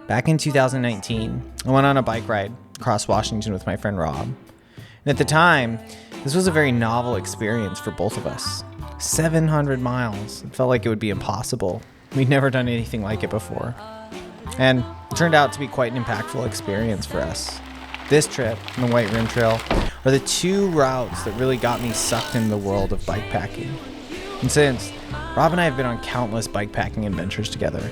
Back in 2019, I went on a bike ride across Washington with my friend Rob. And at the time, this was a very novel experience for both of us. 700 miles. It felt like it would be impossible. We'd never done anything like it before. And it turned out to be quite an impactful experience for us. This trip and the White Rim Trail are the two routes that really got me sucked into the world of bikepacking. And since, Rob and I have been on countless bikepacking adventures together.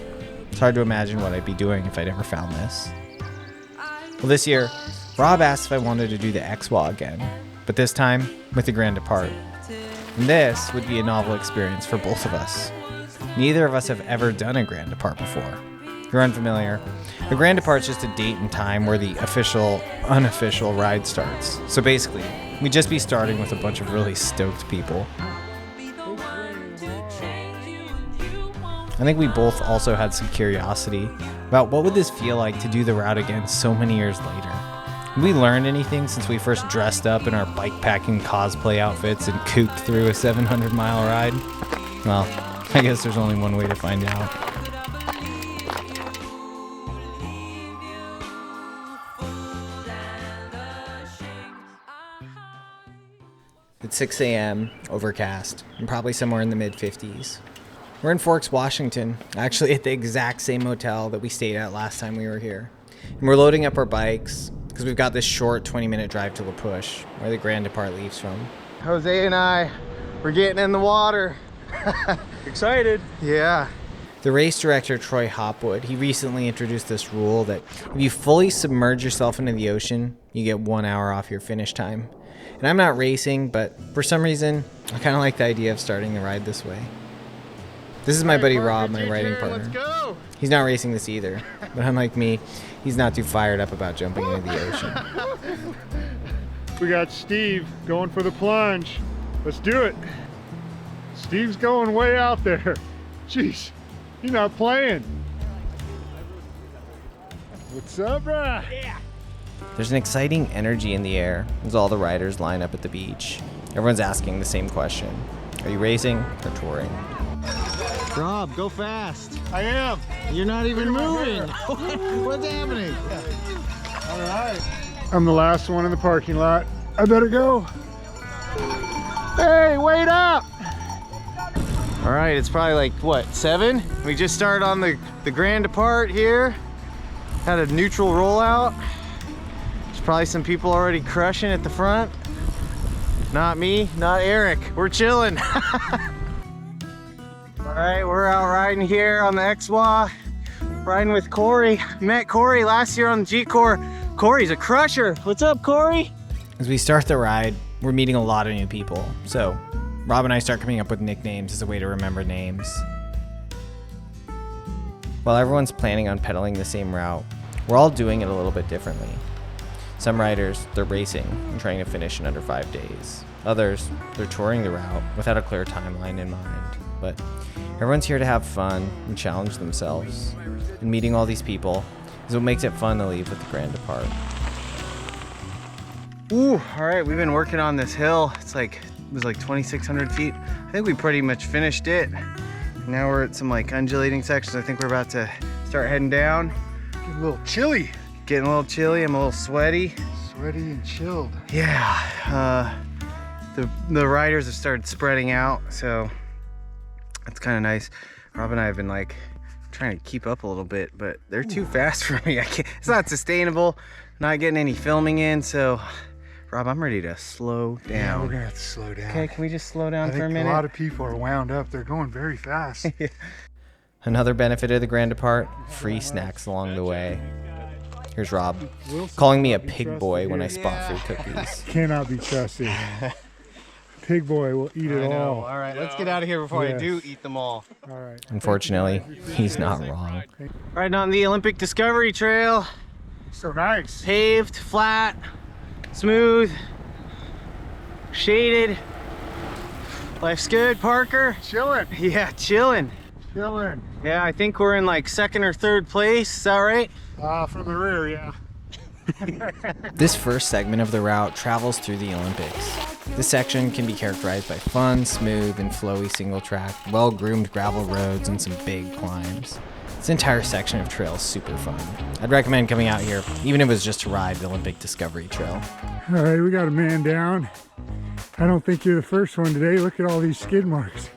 It's hard to imagine what I'd be doing if I'd ever found this. Well, this year, Rob asked if I wanted to do the XWA again, but this time with the Grand Depart. And this would be a novel experience for both of us. Neither of us have ever done a Grand Depart before. If you're unfamiliar, the Grand Depart is just a date and time where the official, unofficial ride starts. So basically, we'd just be starting with a bunch of really stoked people. I think we both also had some curiosity about what would this feel like to do the route again so many years later. Have we learned anything since we first dressed up in our bikepacking cosplay outfits and cooped through a 700-mile ride? Well, I guess there's only one way to find out. It's 6 a.m., overcast, and probably somewhere in the mid-50s. We're in Forks, Washington, actually at the exact same motel that we stayed at last time we were here. And we're loading up our bikes because we've got this short 20-minute drive to La Push, where the Grand Depart leaves from. Jose and I, we're getting in the water. Excited. Yeah. The race director, Troy Hopwood, he recently introduced this rule that if you fully submerge yourself into the ocean, you get 1 hour off your finish time. And I'm not racing, but for some reason, I kind of like the idea of starting the ride this way. This is my buddy Rob, my riding partner. Let's go. He's not racing this either, but unlike me, he's not too fired up about jumping into the ocean. We got Steve going for the plunge. Let's do it. Steve's going way out there. Jeez, he's not playing. What's up, brah? Yeah. There's an exciting energy in the air as all the riders line up at the beach. Everyone's asking the same question. Are you racing or touring? Rob, go fast. I am. You're not even moving. What's happening? All right. I'm the last one in the parking lot. I better go. Hey, wait up. All right, it's probably like, what, 7? We just started on the Grand Depart here. Had a neutral rollout. There's probably some people already crushing at the front. Not me, not Eric. We're chilling. All right, we're out riding here on the XWA, riding with Corey. Met Corey last year on the G-Core. Corey's a crusher. What's up, Corey? As we start the ride, we're meeting a lot of new people. So Rob and I start coming up with nicknames as a way to remember names. While everyone's planning on pedaling the same route, we're all doing it a little bit differently. Some riders, they're racing and trying to finish in under 5 days. Others, they're touring the route without a clear timeline in mind. But everyone's here to have fun and challenge themselves. And meeting all these people is what makes it fun to leave with the Grand Depart. Ooh, all right, we've been working on this hill. It was like 2,600 feet. I think we pretty much finished it. Now we're at some like undulating sections. I think we're about to start heading down. Getting a little chilly. Getting a little chilly, I'm a little sweaty. Sweaty and chilled. Yeah, the riders have started spreading out, so it's kind of nice. Rob and I have been like trying to keep up a little bit, but they're too fast for me. I can't, it's not sustainable. Not getting any filming in, so Rob, I'm ready to slow down. Yeah, we're gonna have to slow down. Okay, can we just slow down for a I think minute? a lot of people are wound up. They're going very fast. Another benefit of the Grand Depart, free snacks along the way. Here's Rob, calling me a pig boy when I spot free cookies. Cannot be trusted. Pig boy will eat it all. All right, let's get out of here before I do eat them all. All right. Unfortunately, he's not wrong. Riding on the Olympic Discovery Trail. So nice. Paved, flat, smooth, shaded. Life's good, Parker. Chilling. Yeah, chilling. Chilling. Yeah, I think we're in like 2nd or 3rd place. Is that right? From the rear, yeah. This first segment of the route travels through the Olympics. This section can be characterized by fun, smooth, and flowy single track, well-groomed gravel roads, and some big climbs. This entire section of trail is super fun. I'd recommend coming out here, even if it was just to ride the Olympic Discovery Trail. All right, we got a man down. I don't think you're the first one today. Look at all these skid marks.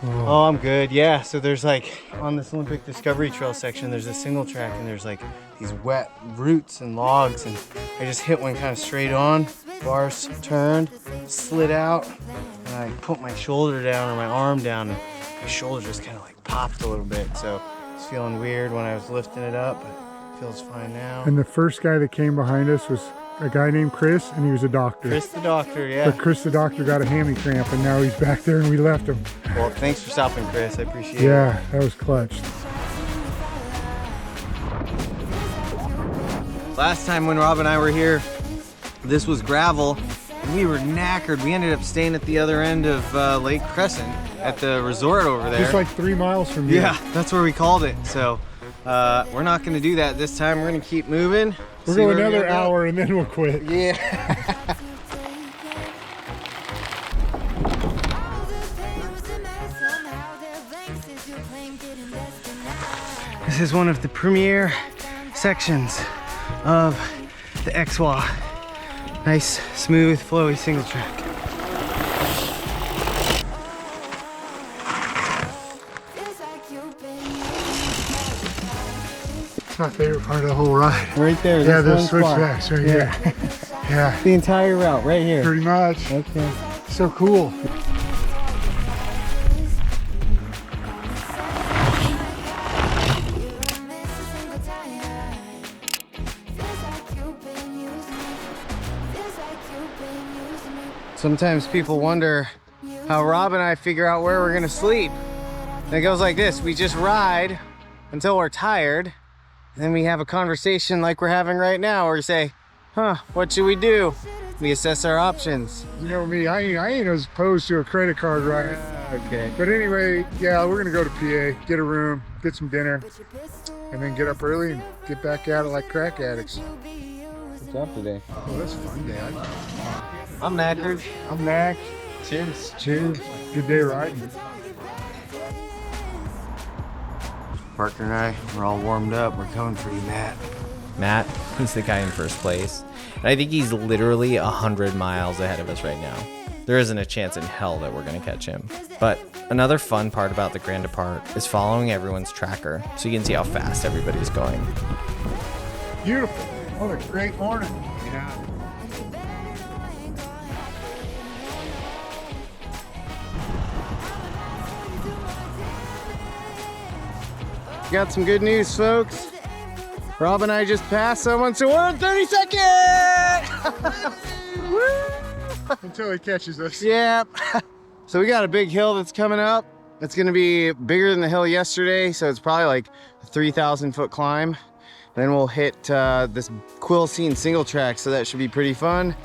Oh, I'm good. Yeah, so there's like on this Olympic Discovery Trail section, there's a single track and there's like these wet roots and logs, and I just hit one kind of straight on. Bars turned, slid out, and I put my shoulder down or my arm down, and my shoulder just kind of like popped a little bit. So it's feeling weird when I was lifting it up, but it feels fine now. And the first guy that came behind us was a guy named Chris, and he was a doctor. Chris the doctor, yeah. But Chris the doctor got a hammy cramp, and now he's back there, and we left him. Well, thanks for stopping, Chris. I appreciate it. Yeah, that was clutch. Last time when Rob and I were here, this was gravel, and we were knackered. We ended up staying at the other end of Lake Crescent at the resort over there. Just like 3 miles from here. Yeah, that's where we called it. So we're not going to do that this time. We're going to keep moving. We'll go another hour and then we'll quit. Yeah. This is one of the premier sections of the XWA. Nice, smooth, flowy single track. It's my favorite part of the whole ride. Right there. Yeah, those switchbacks right here. Yeah. The entire route right here. Pretty much. Okay. So cool. Sometimes people wonder how Rob and I figure out where we're gonna sleep. And it goes like this: we just ride until we're tired, and then we have a conversation like we're having right now, where we say, huh, what should we do? We assess our options. You know me, I ain't as opposed to a credit card ride. Okay. But anyway, yeah, we're gonna go to PA, get a room, get some dinner, and then get up early and get back at it like crack addicts. What's up today? Oh, that's a fun day. I'm knackered. I'm Max. Cheers. Cheers. Good day riding. Parker and I, we're all warmed up. We're coming for you, Matt. Matt, he's the guy in first place. And I think he's literally 100 miles ahead of us right now. There isn't a chance in hell that we're going to catch him. But another fun part about the Grand Depart is following everyone's tracker so you can see how fast everybody's going. Beautiful. What a great morning. Yeah. Got some good news, folks. Rob and I just passed someone, so we're in 32nd! Until he catches us. Yep. So we got a big hill that's coming up. It's gonna be bigger than the hill yesterday, so it's probably like a 3,000 foot climb. Then we'll hit this Quill Scene single track, so that should be pretty fun.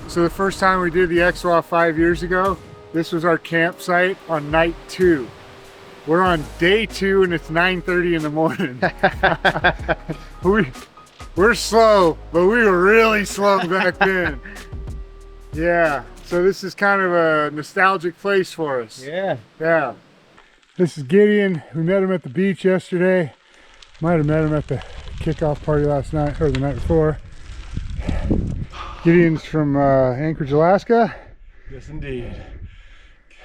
So the first time we did the XWA 5 years ago, this was our campsite on night 2. We're on day 2 and it's 9:30 in the morning. We're slow, but we were really slow back then. Yeah, so this is kind of a nostalgic place for us. Yeah. Yeah. This is Gideon. We met him at the beach yesterday. Might have met him at the kickoff party last night or the night before. Gideon's from Anchorage, Alaska. Yes, indeed.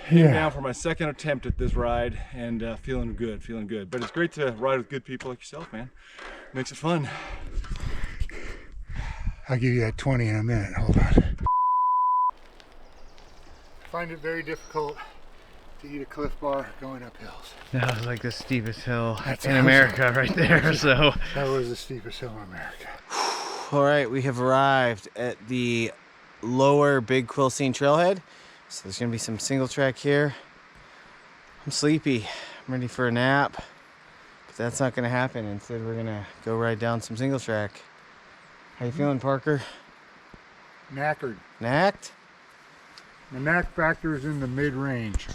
Came down for my second attempt at this ride and feeling good. But it's great to ride with good people like yourself, man. Makes it fun. I'll give you that 20 in a minute. Hold on. I find it very difficult to eat a Cliff Bar going up hills. That was like the steepest hill That's in awesome. America right there, so. That was the steepest hill in America. All right, we have arrived at the lower Big Quill Scene trailhead. So there's gonna be some single track here. I'm sleepy, I'm ready for a nap, but that's not gonna happen. Instead, we're gonna go ride down some single track. How you feeling, Parker? Knackered. Knacked? The knack factor is in the mid-range.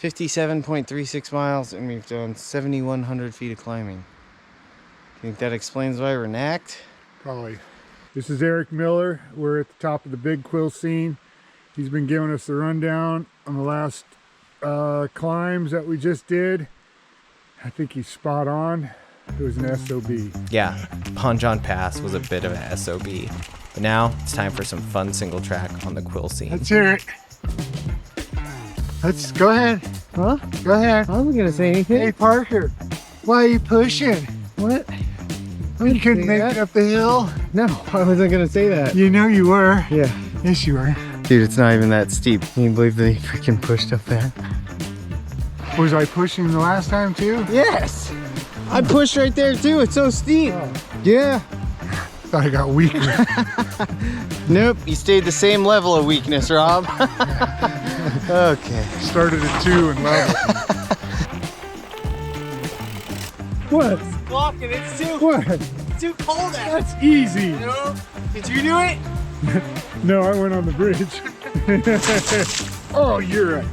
57.36 miles, and we've done 7,100 feet of climbing. Think that explains why we're knacked? Probably. This is Eric Miller. We're at the top of the Big Quill Scene. He's been giving us the rundown on the last climbs that we just did. I think he's spot on. It was an SOB. Yeah, Ponjon Pass was a bit of a SOB. But now it's time for some fun single track on the Quill Scene. Let's hear it. Let's go ahead. Huh? Go ahead. I wasn't gonna say anything. Hey Parker, why are you pushing? What? You couldn't make it up the hill? No, I wasn't gonna say that. You know you were. Yeah. Yes, you were. Dude, it's not even that steep. Can you believe that he freaking pushed up that? Was I pushing the last time too? Yes! I pushed right there too. It's so steep. Oh. Yeah. Thought I got weaker. Nope, you stayed the same level of weakness, Rob. Okay. Started at 2 and level. What? Walking, it's too cold out. That's easy. You know? Did you do it? No, I went on the bridge. Oh, you're a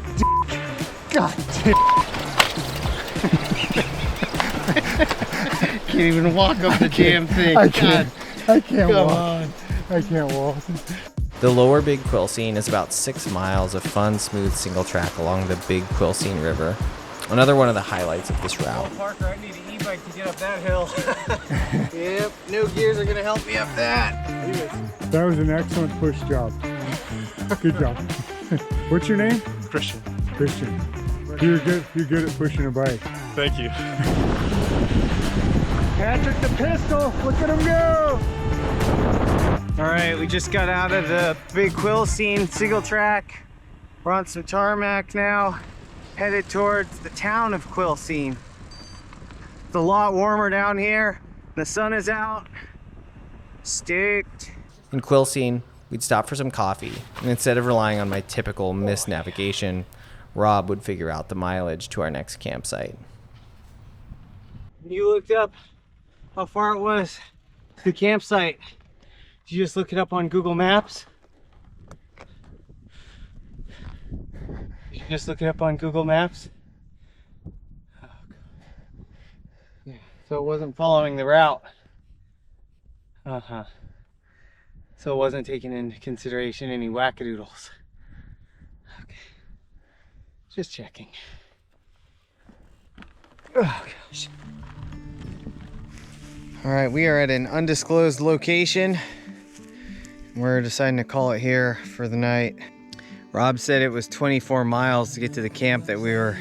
God damn. Can't even walk up the damn thing. I can't Come walk. on. I can't walk. The lower Big Quill Scene is about 6 miles of fun, smooth single track along the Big Quill Scene River. Another one of the highlights of this route. Parker, I need an e-bike to get up that hill. Yep, no gears are gonna help me up that. That was an excellent push job. Good job. What's your name? Christian. Christian. You're good at pushing a bike. Thank you. Patrick the Pistol, look at him go! All right, we just got out of the Big Quill Scene single track. We're on some tarmac now, headed towards the town of Quill Scene. It's a lot warmer down here. The sun is out. Stoked. In Quill Scene, we'd stop for some coffee, and instead of relying on my typical misnavigation, Rob would figure out the mileage to our next campsite. You looked up how far it was to the campsite. Did you just look it up on Google Maps? Did you just look it up on Google Maps? Oh, God. Yeah, so it wasn't following the route. Uh-huh. So it wasn't taking into consideration any wackadoodles. Okay. Just checking. Oh, gosh. All right, we are at an undisclosed location. We're deciding to call it here for the night. Rob said it was 24 miles to get to the camp that we were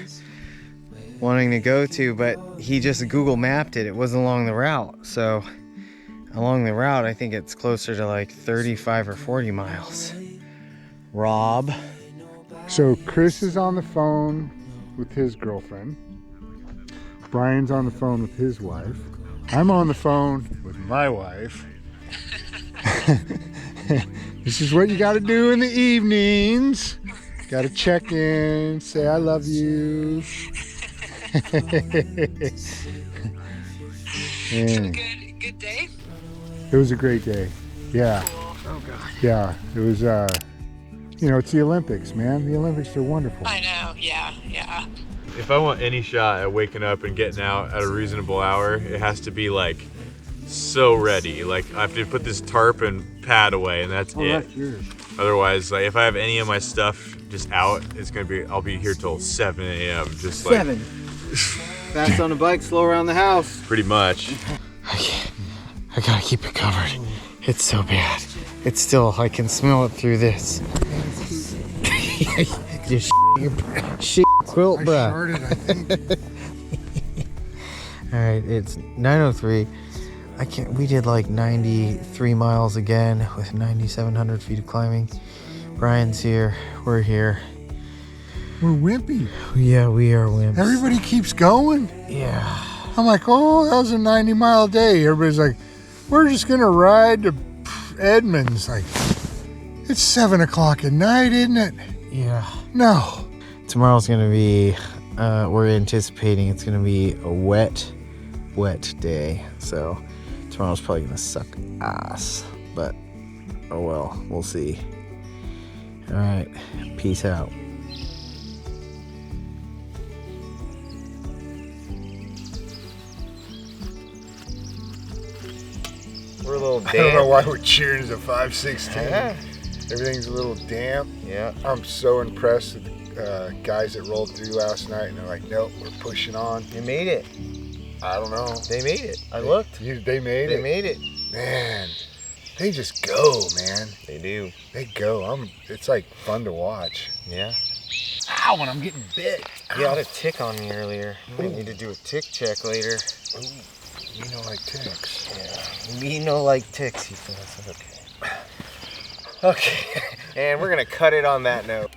wanting to go to, but he just Google mapped it. It wasn't along the route. So along the route, I think it's closer to like 35 or 40 miles. Rob. So Chris is on the phone with his girlfriend. Brian's on the phone with his wife. I'm on the phone with my wife. This is what you got to do in the evenings. Got to check in, say I love you. Yeah. Good day? It was a great day. Yeah. Oh, God. Yeah. It was, you know, it's the Olympics, man. The Olympics are wonderful. I know, yeah. If I want any shot at waking up and getting out at a reasonable hour, it has to be like so ready. Like I have to put this tarp and pad away and that's it. That's yours. Otherwise, like if I have any of my stuff just out, I'll be here till 7 a.m. just like 7. Fast on a bike, slow around the house. pretty much. I gotta keep it covered. It's so bad. It's still, I can smell it through this. Your shit quilt, I bruh. started, I think. All right, it's 9:03. We did like 93 miles again with 9,700 feet of climbing. Brian's here. We're here. We're wimpy. Yeah, we are wimps. Everybody keeps going. Yeah. I'm like, oh, that was a 90-mile day. Everybody's like, we're just gonna ride to Edmonds. Like, it's 7 o'clock at night, isn't it? Yeah. No. Tomorrow's gonna be, we're anticipating it's gonna be a wet day. So tomorrow's probably gonna suck ass, but oh well, we'll see. All right, peace out. We're a little damp. I don't know why we're cheering as a 5:16. Yeah. Everything's a little damp. Yeah. I'm so impressed with the guys that rolled through last night, and they're like, nope, we're pushing on. They made it. I don't know. They made it. I looked. They made it? They made it. Man, they just go, man. They do. They go. It's like fun to watch. Yeah. Ow, and I'm getting bit. You had a tick on me earlier. I need to do a tick check later. Ooh, you know, like ticks. Yeah. Me no like ticks, he says. Okay. Okay. And we're gonna cut it on that note.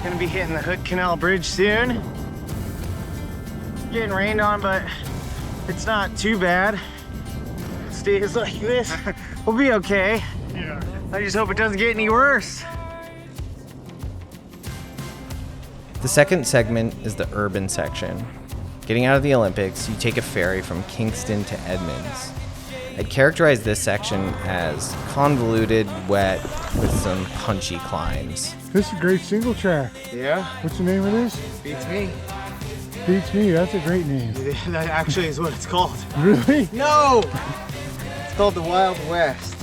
Gonna be hitting the Hood Canal Bridge soon. Getting rained on, but it's not too bad. Stays like this, we'll be okay. Yeah. I just hope it doesn't get any worse. The second segment is the urban section. Getting out of the Olympics, you take a ferry from Kingston to Edmonds. I'd characterize this section as convoluted, wet, with some punchy climbs. This is a great single track. Yeah, What's the name of this? beats me. Beats Me. That's a great name. That actually is what it's called. Really? No! It's called the Wild West.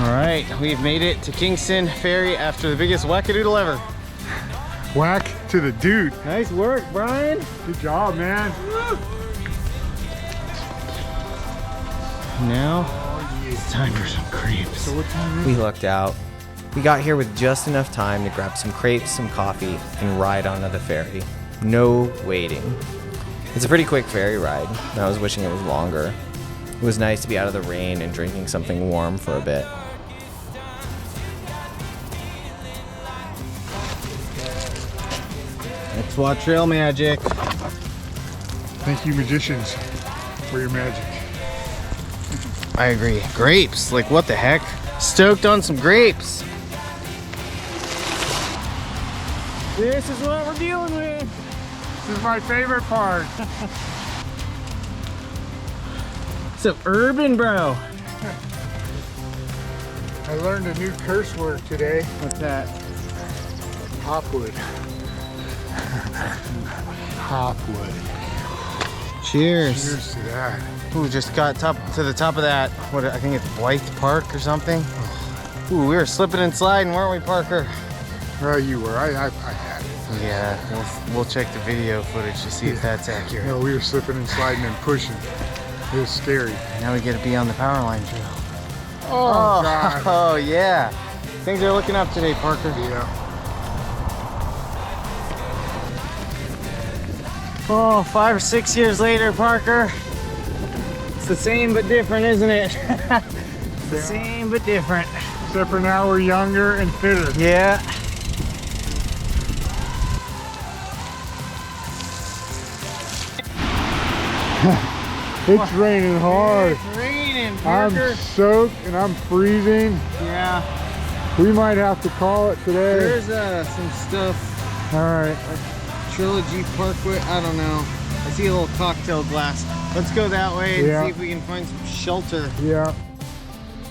All right, we've made it to Kingston Ferry after the biggest wackadoodle ever. Whack to the dude. Nice work, Brian. Good job, man. Now, it's time for some crepes. So what time is We lucked out. We got here with just enough time to grab some crepes, some coffee, and ride onto the ferry. No waiting. It's a pretty quick ferry ride, and I was wishing it was longer. It was nice to be out of the rain and drinking something warm for a bit. XWA Trail Magic. Thank you, magicians, for your magic. I agree. Grapes, like what the heck? Stoked on some grapes. This is what we're dealing with. This is my favorite part. So urban, bro. I learned a new curse word today. What's that? Hopwood. Hopwood. Cheers. Cheers to that. Ooh, just got to the top of that. What I think it's Blythe Park or something. Ooh, we were slipping and sliding, weren't we, Parker? Well, you were. I had it. Yeah, we'll check the video footage to see if that's accurate. No, we were slipping and sliding and pushing. It was scary. Now we get to be on the power line trail. Oh, God. Oh yeah. Things are looking up today, Parker. Yeah. Oh, 5 or 6 years later, Parker. It's the same but different, isn't it? It's the same but different. Except for now we're younger and fitter. Yeah. It's raining hard. It's raining, I'm Parker. soaked and I'm freezing. Yeah. We might have to call it today. There's some stuff. All right. Trilogy Parkway. I don't know. I see a little cocktail glass. Let's go that way and Yeah. see if we can find some shelter. Yeah.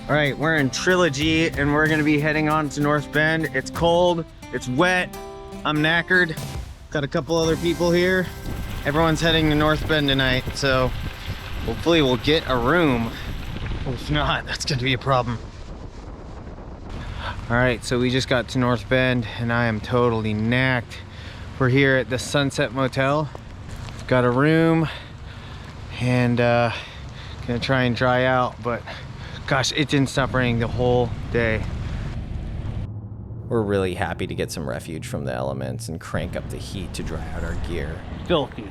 All right, we're in Trilogy and we're gonna be heading on to North Bend. It's cold, it's wet, I'm knackered. Got a couple other people here. Everyone's heading to North Bend tonight, so hopefully we'll get a room. If not, that's gonna be a problem. All right, so we just got to North Bend and I am totally knacked. We're here at the Sunset Motel. Got a room and gonna try and dry out, but gosh, it didn't stop raining the whole day. We're really happy to get some refuge from the elements and crank up the heat to dry out our gear. Filthy.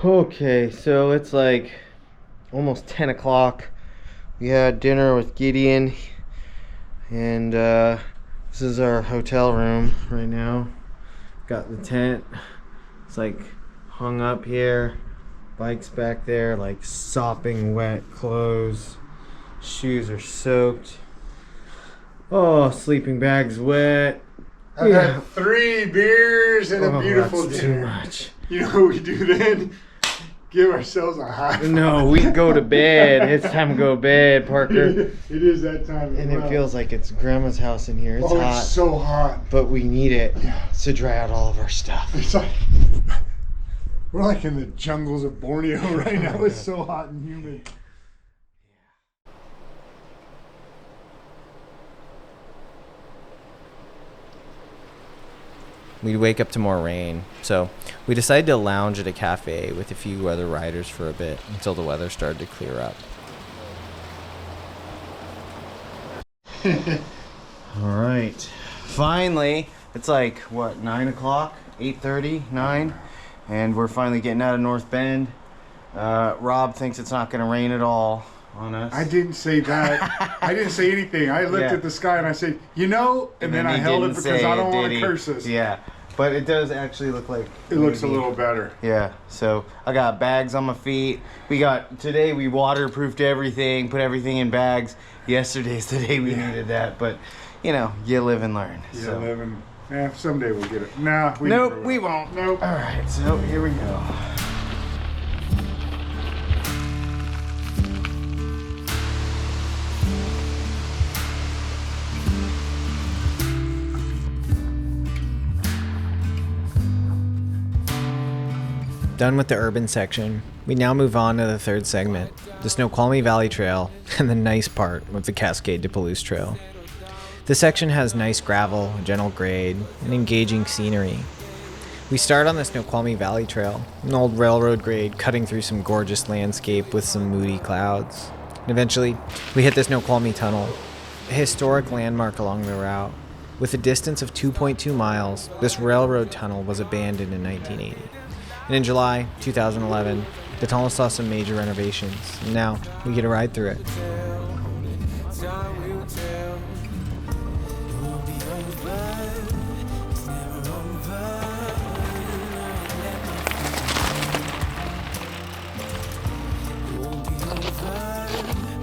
Okay, so it's like almost 10 o'clock. We had dinner with Gideon and this is our hotel room right now. Got the tent. It's like hung up here. Bike's back there, like sopping wet clothes. Shoes are soaked. Oh, sleeping bag's wet. I've had 3 beers and a Oh, beautiful that's dinner. too much. You know what we do then? give ourselves a high five. No, we go to bed. It's time to go to bed, Parker. It is that time. And it feels like it's Grandma's house in here. It's hot. It's so hot. But we need it to dry out all of our stuff. It's like we're like in the jungles of Borneo right now. It's so hot and humid. We'd wake up to more rain, so we decided to lounge at a cafe with a few other riders for a bit until the weather started to clear up. All right. Finally, it's like, what, 9 o'clock? 8:30, 9? And we're finally getting out of North Bend. Rob thinks it's not going to rain at all on us. I didn't say that. I didn't say anything. I looked at the sky and I said, you know, and then I held it because I don't want to curse us. Yeah, but it does actually look like it looks a little better. Yeah, so I got bags on my feet. Today we waterproofed everything, put everything in bags. Yesterday's the day we needed that, but you know, you live and learn. Yeah, so. live and someday we'll get it. Nah, Nope, we won't. Nope. All right, so here we go. Done with the urban section, we now move on to the third segment, the Snoqualmie Valley Trail and the nice part of the Cascade de Palouse Trail. This section has nice gravel, a gentle grade, and engaging scenery. We start on the Snoqualmie Valley Trail, an old railroad grade cutting through some gorgeous landscape with some moody clouds. And eventually, we hit the Snoqualmie Tunnel, a historic landmark along the route. With a distance of 2.2 miles, this railroad tunnel was abandoned in 1980. And in July 2011, the tunnel saw some major renovations, and now we get a ride through it.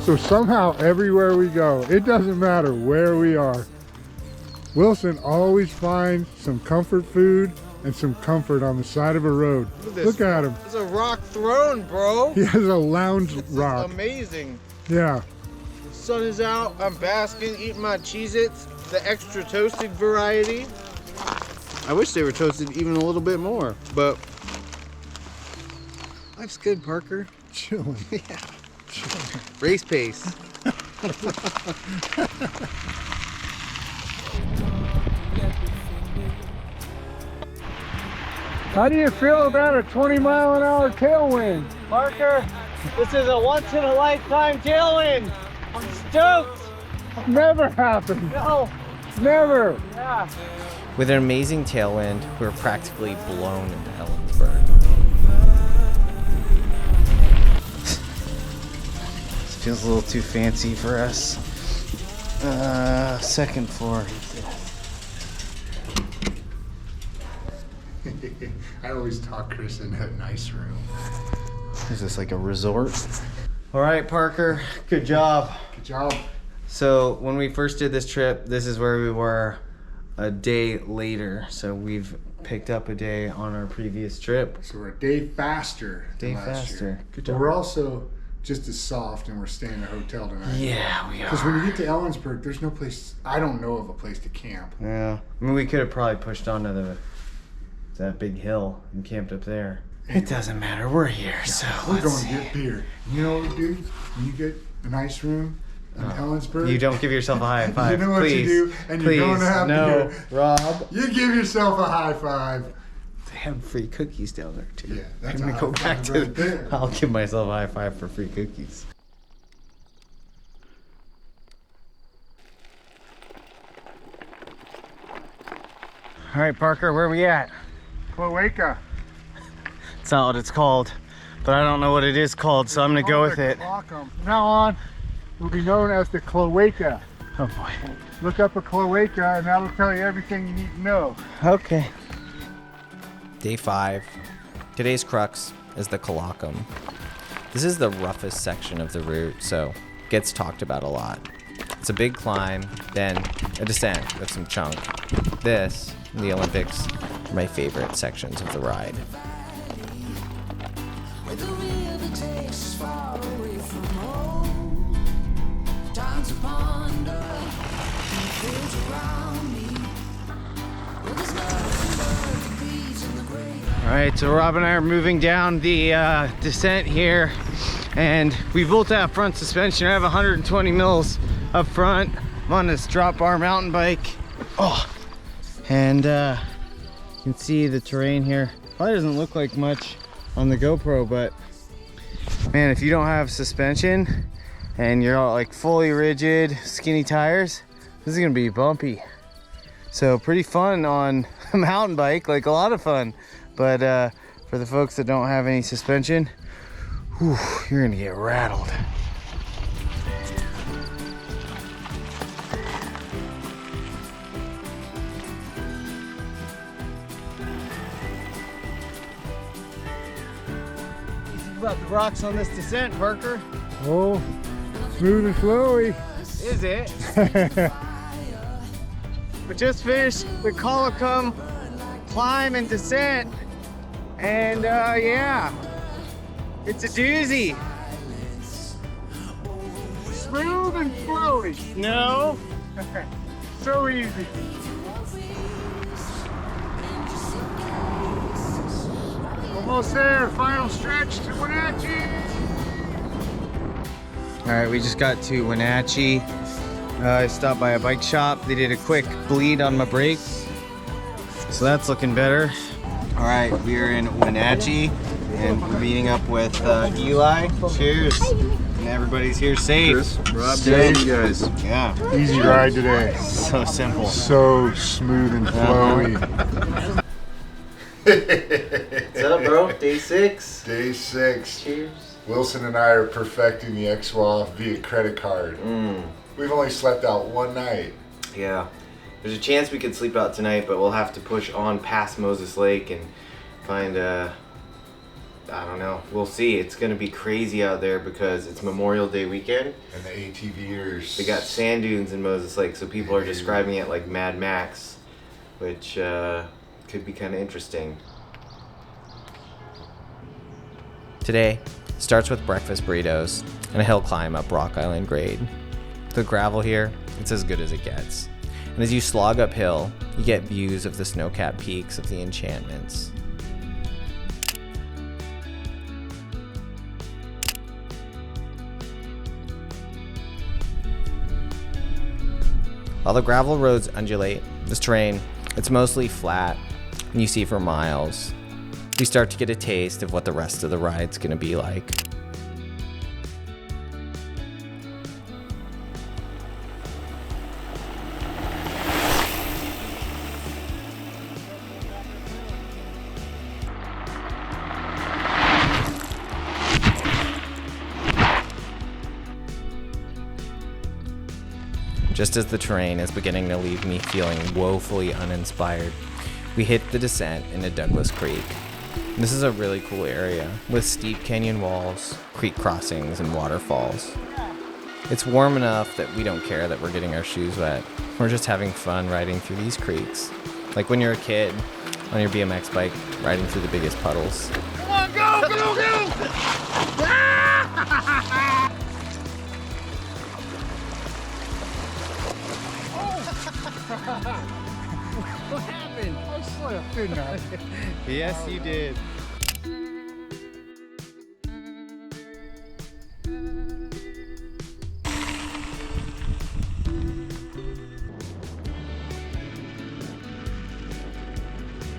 So somehow everywhere we go, it doesn't matter where we are, Wilson always finds some comfort food and some comfort on the side of a road. Look at him. It's a rock throne, bro. He has a lounge rock. Amazing. Yeah. The sun is out. I'm basking, eating my Cheez-Its, the extra toasted variety. I wish they were toasted even a little bit more, but life's good, Parker. Chilling. Yeah. Race pace. How do you feel about a 20-mile-an-hour tailwind? Parker, this is a once-in-a-lifetime tailwind. I'm stoked. Never happened. No. Never. Yeah. With an amazing tailwind, we were practically blown into Ellensburg. This feels a little too fancy for us. Second floor. I always talk Chris into a nice room. Is this like a resort? All right, Parker, good job. Good job. So when we first did this trip, this is where we were a day later. So we've picked up a day on our previous trip. So we're a day faster. Day than last faster. year. Good But job. we're also just as soft, and we're staying in a hotel tonight. Yeah, we Because when are. you get to Ellensburg, there's no place. I don't know of a place to camp. Yeah. I mean, we could have probably pushed onto that big hill and camped up there. It doesn't matter. We're here, so We're let's going see. to get beer. You know what we do? When you get a nice room in Ellensburg, You don't give yourself a high five. You know what please. you do, and you're Please. going to have No, beer. Rob. You give yourself a high five. They have free cookies down there too. Yeah, that's I'm a gonna go high back five to. right there. I'll give myself a high five for free cookies. All right, Parker, where are we at? Cloaca. It's not what it's called, but I don't know what it is called, so I'm gonna go with it. From now on, it will be known as the Cloaca. Oh boy. Look up a cloaca, and that'll tell you everything you need to know. Okay. Day 5. Today's crux is the Colocum. This is the roughest section of the route, so gets talked about a lot. It's a big climb, then a descent with some chunk. This, and the Olympics, are my favorite sections of the ride. with a river takes us far away from home. Time to ponder and fields around me. Well, there's nothing but the breeze and the gray. All right, so Rob and I are moving down the descent here, and we both have front suspension. I have 120 mils up front. I'm on this drop bar mountain bike. Oh, and you can see the terrain here. Probably doesn't look like much on the GoPro, but man, if you don't have suspension and you're all like fully rigid, skinny tires, this is gonna be bumpy. So pretty fun on a mountain bike, like a lot of fun. But for the folks that don't have any suspension, whew, you're gonna get rattled. About the rocks on this descent, Parker. Oh, smooth and flowy. Is it? We just finished the Colacum climb and descent, and yeah, it's a doozy. Smooth and flowy. No? So easy. Almost there, final stretch to Wenatchee. All right, we just got to Wenatchee. I stopped by a bike shop. They did a quick bleed on my brakes, so that's looking better. All right, we are in Wenatchee, and we're meeting up with Eli. Cheers. And everybody's here safe. Rob, Safe. you guys. Yeah, Easy ride today. so simple. So smooth and flowy. What's up, bro? Day 6. Day 6. Cheers. Wilson and I are perfecting the XWA via credit card. We've only slept out one night. Yeah. There's a chance we could sleep out tonight, but we'll have to push on past Moses Lake and find I don't know. We'll see. It's going to be crazy out there because it's Memorial Day weekend. And the ATVers. They got sand dunes in Moses Lake, so people are describing it like Mad Max, which could be kind of interesting. Today starts with breakfast burritos and a hill climb up Rock Island grade. The gravel here, it's as good as it gets. And as you slog uphill, you get views of the snow-capped peaks of the Enchantments. While the gravel roads undulate, this terrain, it's mostly flat, and you see for miles. We start to get a taste of what the rest of the ride's gonna be like. Just as the terrain is beginning to leave me feeling woefully uninspired, we hit the descent into Douglas Creek. This is a really cool area with steep canyon walls, creek crossings, and waterfalls. It's warm enough that we don't care that we're getting our shoes wet. We're just having fun riding through these creeks. Like when you're a kid on your BMX bike riding through the biggest puddles. Come on, go, go, go! What happened? I slipped, didn't I? Yes, you did.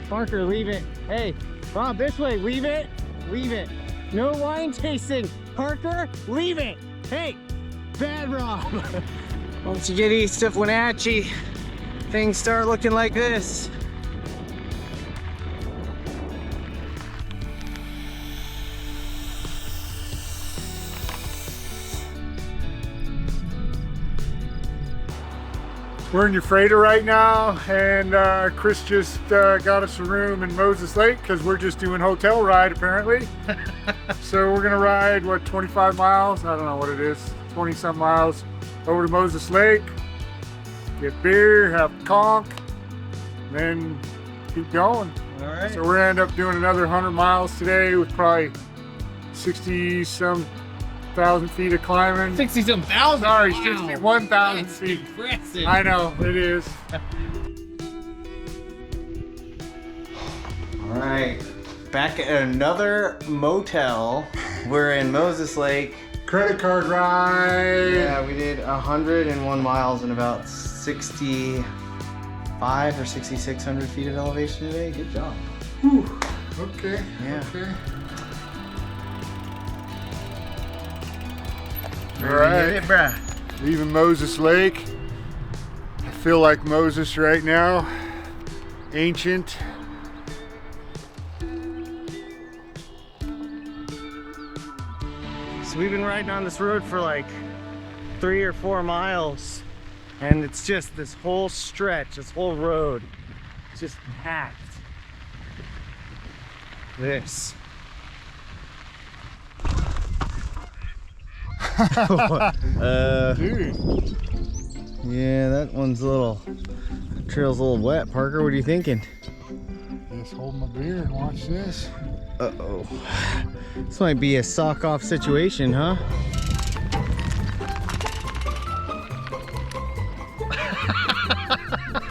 Parker, leave it. Hey, Rob, this way. Leave it. Leave it. No wine tasting. Parker, leave it. Hey, bad Rob. Once you get east of Wenatchee, things start looking like this. We're in your freighter right now, and Chris just got us a room in Moses Lake because we're just doing hotel ride apparently. So we're gonna ride, what, 25 miles? I don't know what it is, 20 some miles over to Moses Lake, get beer, have a conch, and then keep going. All right. So we're gonna end up doing another 100 miles today with probably 60-some thousand feet of climbing. 60-some thousand? Sorry, Wow. 61,000 That's feet. impressive. I know, it is. All right, back at another motel. We're in Moses Lake. Credit card ride. Yeah, we did 101 miles and about 65 or 6,600 feet of elevation today. Good job. Whew. Okay. Yeah. Okay. All right, bruh. Leaving Moses Lake. I feel like Moses right now. Ancient. So we've been riding on this road for like 3 or 4 miles, and it's just this whole stretch, this whole road, it's just packed. This. Dude. Yeah, that one's a little, trail's a little wet. Parker, what are you thinking? Just hold my beer and watch this. Uh-oh. This might be a sock-off situation, huh?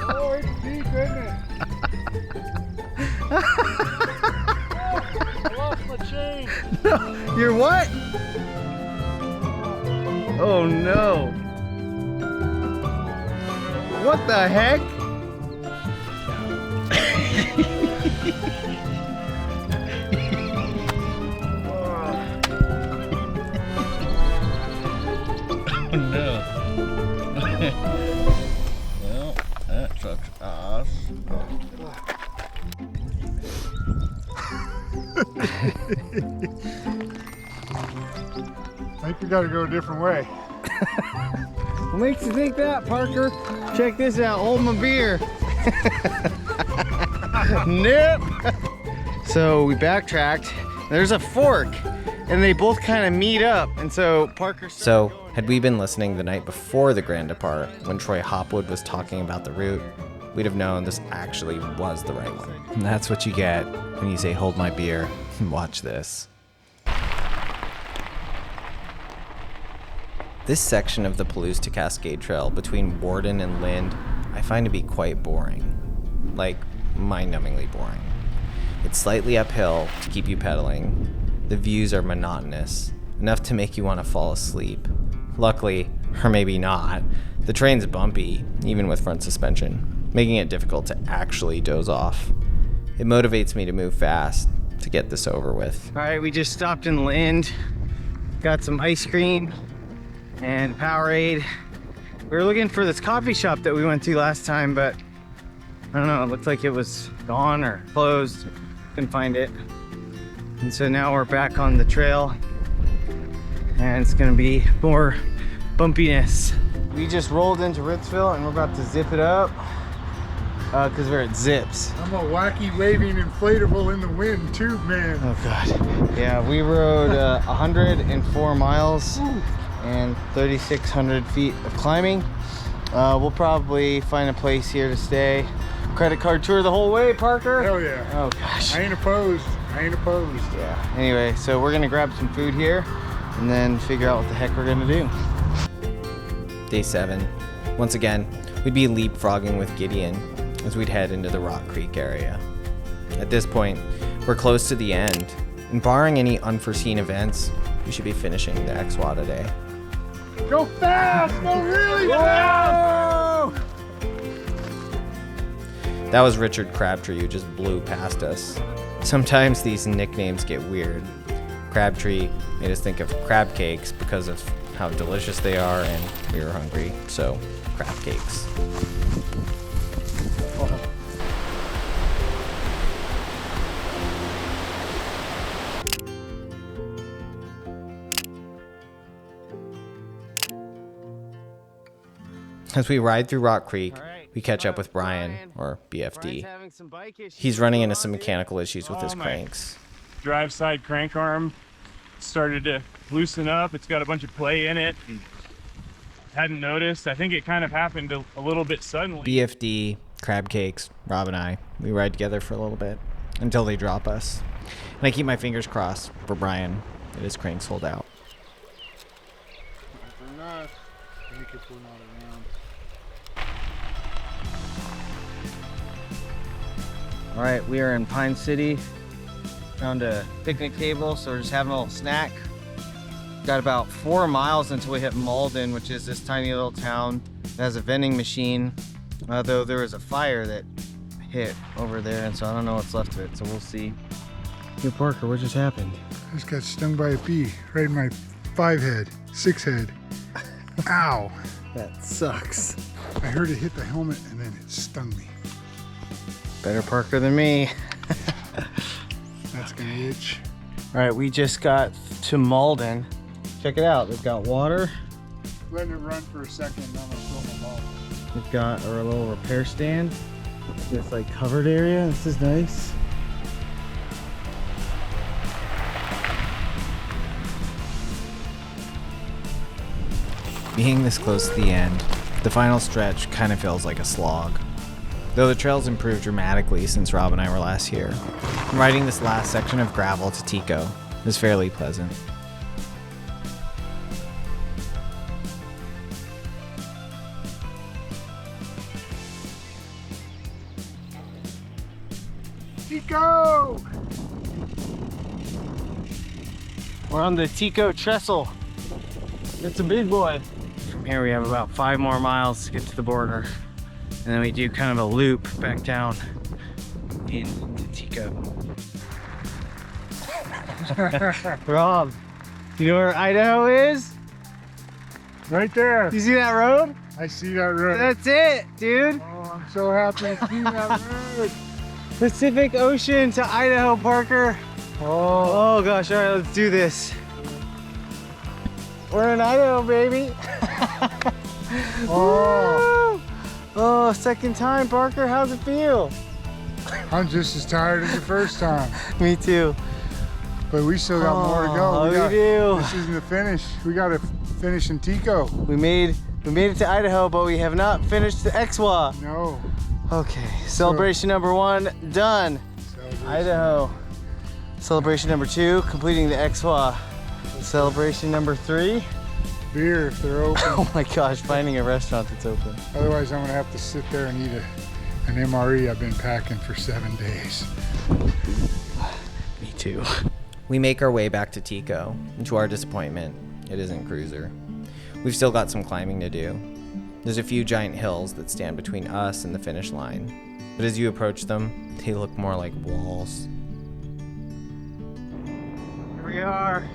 Oh, it's deep, isn't it? I lost my chain. You're what? Oh no. What the heck? Oh no. Well, that sucks ass. I think we gotta go a different way. What makes you think that, Parker? Check this out, hold my beer. Nope. So we backtracked. There's a fork, and they both kind of meet up. And so Parker. So, had we been listening the night before the Grand Depart, when Troy Hopwood was talking about the route, we'd have known this actually was the right one. And that's what you get when you say, hold my beer and watch this. This section of the Palouse to Cascade Trail between Warden and Lind, I find to be quite boring. Like, mind-numbingly boring. It's slightly uphill to keep you pedaling. The views are monotonous, enough to make you want to fall asleep. Luckily, or maybe not, the train's bumpy, even with front suspension, making it difficult to actually doze off. It motivates me to move fast, to get this over with. All right, we just stopped in Lind, got some ice cream and Powerade. We were looking for this coffee shop that we went to last time, but I don't know, it looked like it was gone or closed. Couldn't find it. And so now we're back on the trail, and it's gonna be more bumpiness. We just rolled into Ritzville and we're about to zip it up because we're at Zips. I'm a wacky waving inflatable in the wind tube man. Oh God. Yeah, we rode 104 miles and 3,600 feet of climbing. We'll probably find a place here to stay. Credit card tour the whole way, Parker? Hell yeah. Oh gosh. I ain't opposed. I ain't opposed. Yeah. Anyway, so we're gonna grab some food here and then figure out what the heck we're gonna do. Day 7. Once again, we'd be leapfrogging with Gideon as we'd head into the Rock Creek area. At this point, we're close to the end, and barring any unforeseen events, we should be finishing the XWA today. Go fast! Go really fast! That was Richard Crabtree, who just blew past us. Sometimes these nicknames get weird. Crabtree made us think of crab cakes because of how delicious they are, and we were hungry, so crab cakes. As we ride through Rock Creek, we catch up with Brian, or BFD. He's running into some mechanical issues with his cranks. Drive side crank arm started to loosen up. It's got a bunch of play in it. Hadn't noticed. I think it kind of happened a little bit suddenly. BFD, crab cakes, Rob and I, we ride together for a little bit until they drop us. And I keep my fingers crossed for Brian. that his crank's sold out. All right, we are in Pine City. Found a picnic table, so we're just having a little snack. Got about 4 miles until we hit Malden, which is this tiny little town that has a vending machine. Though there was a fire that hit over there, and so I don't know what's left of it, so we'll see. Hey Parker, what just happened? I just got stung by a bee right in my 6 head. Ow. That sucks. I heard it hit the helmet and then it stung me. Better Parker than me. That's gonna itch. All right, we just got to Malden. Check it out, they've got water. Letting it run for a second, and I'm gonna fill them all. We've got our little repair stand. This like covered area, this is nice. Being this close to the end, the final stretch kind of feels like a slog. Though the trail's improved dramatically since Rob and I were last here, riding this last section of gravel to Tico is fairly pleasant. Tico! We're on the Tico Trestle. It's a big boy. From here we have about 5 more miles to get to the border. And then we do kind of a loop back down into Tico. Rob, do you know where Idaho is? Right there. You see that road? I see that road. That's it, dude. Oh, I'm so happy to see that road. Pacific Ocean to Idaho, Parker. Oh gosh, all right, let's do this. We're in Idaho, baby. Oh. Oh, second time, Parker. How's it feel? I'm just as tired as the first time. Me too. But we still got more to go. We do. This isn't the finish. We got to finish in Tico. We made it to Idaho, but we have not finished the XWA. No. Okay, celebration number 1 done. Idaho. Celebration number 2, completing the XWA. Celebration number 3. Beer if they're open. Oh my gosh, finding a restaurant that's open. Otherwise, I'm gonna have to sit there and eat an MRE I've been packing for 7 days. Me too. We make our way back to Tico, and to our disappointment, it isn't Cruiser. We've still got some climbing to do. There's a few giant hills that stand between us and the finish line, but as you approach them, they look more like walls. Here we are,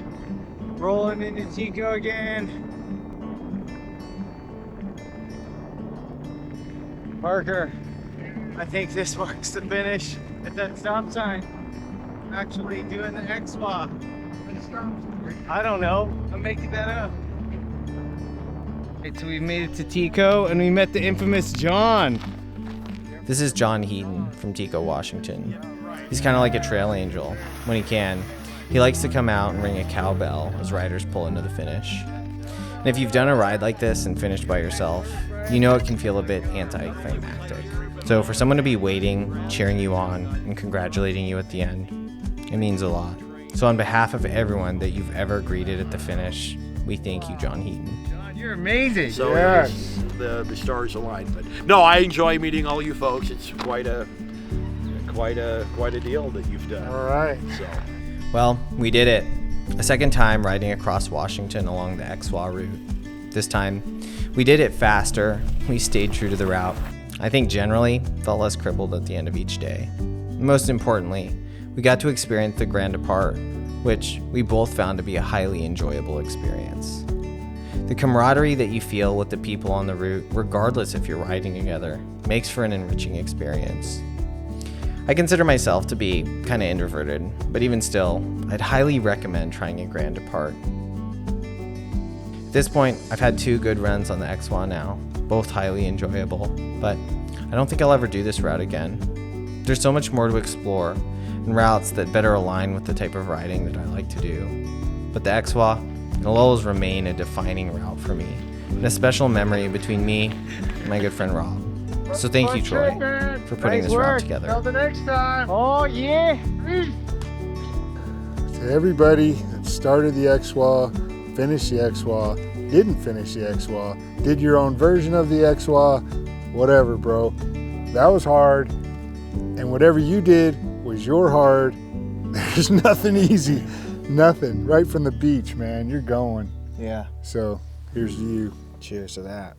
rolling into Tico again. Parker, I think this marks the finish at that stop sign. I'm actually doing the XWA. I don't know, I'm making that up. Right, so we've made it to Tico and we met the infamous John. This is John Heaton from Tico, Washington. He's kind of like a trail angel. When he can, he likes to come out and ring a cowbell as riders pull into the finish. And if you've done a ride like this and finished by yourself, you know it can feel a bit anticlimactic. So for someone to be waiting, cheering you on, and congratulating you at the end, it means a lot. So on behalf of everyone that you've ever greeted at the finish, we thank you, John Heaton. John, you're amazing. So Yes. the stars aligned. But no, I enjoy meeting all you folks. It's quite a deal that you've done. All right. So Well, we did it. A second time riding across Washington along the XWA route. This time, we did it faster. We stayed true to the route. I think generally felt less crippled at the end of each day. Most importantly, we got to experience the Grand Depart, which we both found to be a highly enjoyable experience. The camaraderie that you feel with the people on the route, regardless if you're riding together, makes for an enriching experience. I consider myself to be kind of introverted, but even still, I'd highly recommend trying a Grand Depart. At this point, I've had 2 good runs on the XWA now, both highly enjoyable, but I don't think I'll ever do this route again. There's so much more to explore, and routes that better align with the type of riding that I like to do. But the XWA will always remain a defining route for me, and a special memory between me and my good friend Rob. So thank you, Troy, for putting this route together. Till the next time. Oh yeah. To everybody that's started the XWA, finished the XWA, didn't finish the XWA, did your own version of the XWA, whatever, bro. That was hard, and whatever you did was your hard. There's nothing easy, nothing. Right from the beach, man, you're going. Yeah. So here's to you. Cheers to that.